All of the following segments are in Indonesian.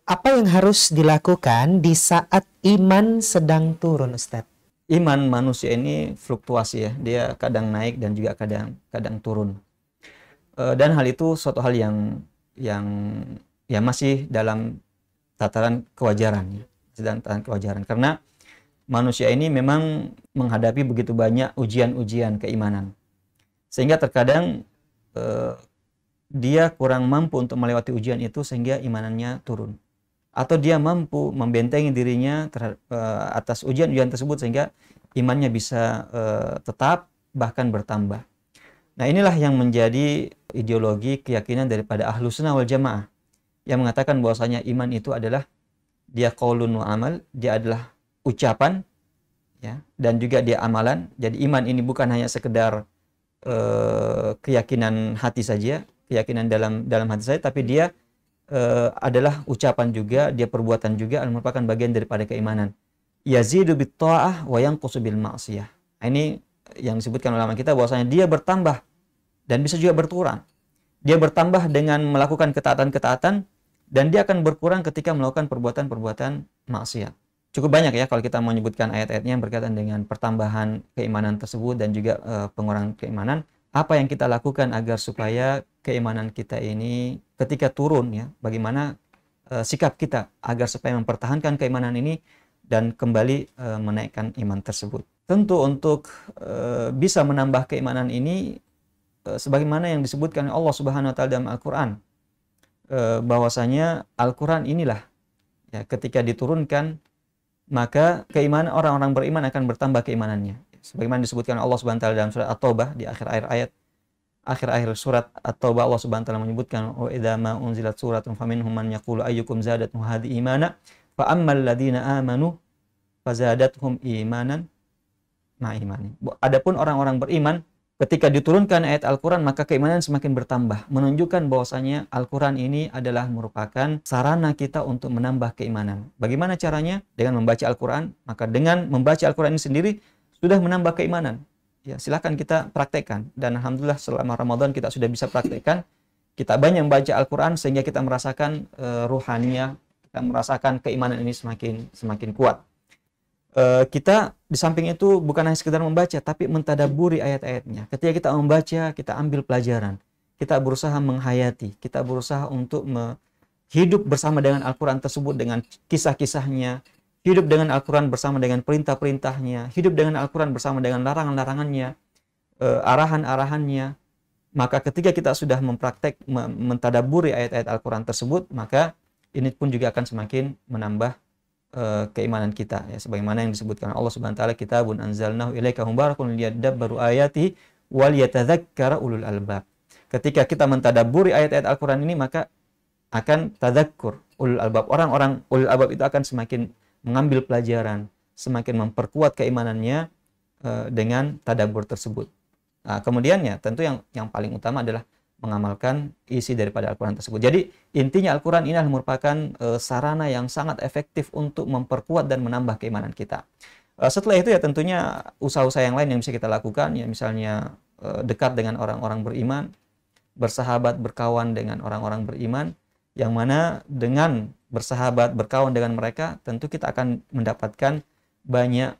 Apa yang harus dilakukan di saat iman sedang turun, Ustaz? Iman manusia ini fluktuasi ya, dia kadang naik dan juga kadang kadang turun. Dan hal itu suatu hal yang ya masih dalam tataran kewajaran ya, sedang tataran kewajaran karena manusia ini memang menghadapi begitu banyak ujian-ujian keimanan. Sehingga terkadang eh, dia kurang mampu untuk melewati ujian itu sehingga imanannya turun. Atau dia mampu membentengi dirinya atas ujian-ujian tersebut sehingga imannya bisa tetap bahkan bertambah. Nah, inilah yang menjadi ideologi keyakinan daripada Ahlus Sunnah wal Jamaah yang mengatakan bahwasanya iman itu adalah dia qaulun wa amal, dia adalah ucapan ya, dan juga dia amalan. Jadi iman ini bukan hanya sekedar keyakinan hati saja, keyakinan dalam hati saya, tapi dia adalah ucapan juga, dia perbuatan juga, merupakan bagian daripada keimanan. Yazidu bit ta'ah wa yanqusu bil ma'siyah. Ini yang disebutkan ulama kita bahwasanya dia bertambah dan bisa juga berkurang. Dia bertambah dengan melakukan ketaatan-ketaatan dan dia akan berkurang ketika melakukan perbuatan-perbuatan maksiat. Cukup banyak ya kalau kita menyebutkan ayat-ayatnya yang berkaitan dengan pertambahan keimanan tersebut dan juga pengurangan keimanan. Apa yang kita lakukan agar supaya keimanan kita ini ketika turun ya, bagaimana sikap kita agar supaya mempertahankan keimanan ini dan kembali menaikkan iman tersebut. Tentu untuk bisa menambah keimanan ini sebagaimana yang disebutkan Allah Subhanahu wa taala dalam Al-Qur'an, bahwasanya Al-Qur'an inilah ya ketika diturunkan maka keimanan orang-orang beriman akan bertambah keimanannya. Sebagaimana disebutkan Allah Subhanahu wa taala dalam surat At-Taubah di akhir-akhir surat At-Taubah, Allah Subhanahu wa taala menyebutkan wa idza ma unzilat suratun faminhum man yaqulu ayyukum zadatuhu hadhihi imana fa ammal ladzina amanu fazadathum imanan ma imani. Adapun orang-orang beriman ketika diturunkan ayat Al-Quran maka keimanan semakin bertambah, menunjukkan bahwasanya Al-Quran ini adalah merupakan sarana kita untuk menambah keimanan. Bagaimana caranya? Dengan membaca Al-Quran. Maka dengan membaca Al-Quran ini sendiri sudah menambah keimanan. Ya, silakan kita praktekkan. Dan alhamdulillah selama Ramadan kita sudah bisa praktekkan. Kita banyak membaca Al-Quran sehingga kita merasakan ruhaniyah, kita merasakan keimanan ini semakin kuat. Kita di samping itu bukan hanya sekedar membaca, tapi mentadaburi ayat-ayatnya. Ketika kita membaca, kita ambil pelajaran. Kita berusaha menghayati, kita berusaha untuk hidup bersama dengan Al-Quran tersebut, dengan kisah-kisahnya, hidup dengan Al-Quran bersama dengan perintah-perintahnya, hidup dengan Al-Quran bersama dengan larangan-larangannya, arahan-arahannya. Maka ketika kita sudah mentadaburi ayat-ayat Al-Quran tersebut, maka ini pun juga akan semakin menambah keimanan kita ya, sebagaimana yang disebutkan Allah Subhanahu wa taala, kitabun anzalnahu ilaika mubarakun liyadabbaru ayati wal yatadzakkara ulul albab. Ketika kita mentadabburi ayat-ayat Al-Qur'an ini maka akan tadzakkur ulul albab. Orang-orang ulul albab itu akan semakin mengambil pelajaran, semakin memperkuat keimanannya dengan tadabbur tersebut. Nah, kemudiannya tentu yang paling utama adalah mengamalkan isi daripada Al-Quran tersebut. Jadi intinya Al-Quran ini adalah merupakan sarana yang sangat efektif untuk memperkuat dan menambah keimanan kita. Setelah itu ya tentunya usaha-usaha yang lain yang bisa kita lakukan, ya misalnya dekat dengan orang-orang beriman, bersahabat, berkawan dengan orang-orang beriman, yang mana dengan bersahabat, berkawan dengan mereka, tentu kita akan mendapatkan banyak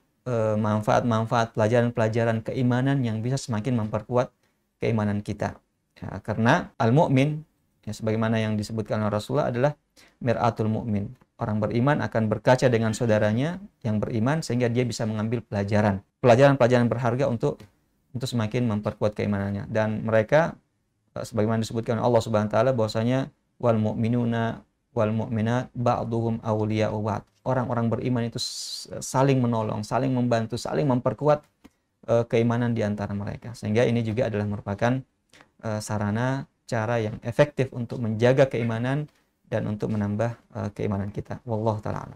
manfaat-manfaat, pelajaran-pelajaran keimanan yang bisa semakin memperkuat keimanan kita. Ya, karena al-mu'min ya, sebagaimana yang disebutkan oleh Rasulullah adalah mir'atul mu'min. Orang beriman akan berkaca dengan saudaranya yang beriman sehingga dia bisa mengambil pelajaran-pelajaran berharga untuk semakin memperkuat keimanannya. Dan mereka sebagaimana disebutkan oleh Allah Subhanahu wa taala bahwasanya wal mu'minuna wal mu'minat ba'duhum awliya'u ba'd. Orang-orang beriman itu saling menolong, saling membantu, saling memperkuat keimanan di antara mereka. Sehingga ini juga adalah merupakan sarana cara yang efektif untuk menjaga keimanan dan untuk menambah keimanan kita. Wallahu ta'ala.